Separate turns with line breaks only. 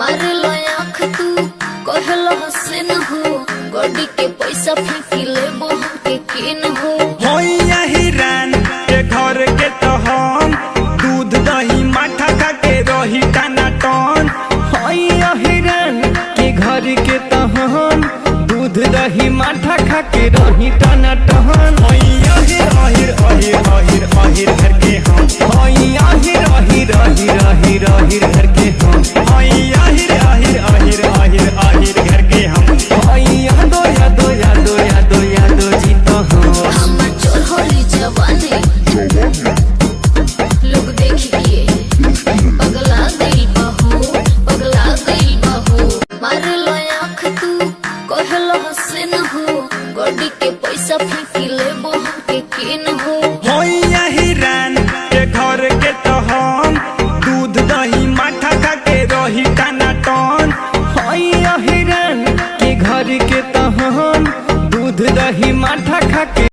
मारे लो आँख तू कहलो हसन हो गड्डी के पैसा फेंकी ले बोह के किन हो
होइया हिरान के घर के तो हम दूध दही माठा खा के रही टाना टन।
होइया हिरान के घर के तो हम दूध दही माठा खा के रही टाना टहन।
होइया हिर अहिर अहिर अहिर अहिर घर के हम
होइया हिर अहिर अहिर अहिर अहिर घर के हम
होइया हिर अहिर अहिर अहिर अहिर घर के हम
होइया दो या दो या दो या दो या दो जी तो हम
हमर चोर होली जवानी लोग देखिए पगला गई बहू मारे लो आँख तू कहलो हसन हो गड्डी के पैसा फेंकी ले बोह के किन हो
होइया हिरान के घर के तो हम दूध दही माठा खा के रही टाना टन।
होइया हिरान के घर के तो हम दूध दही माठा खा के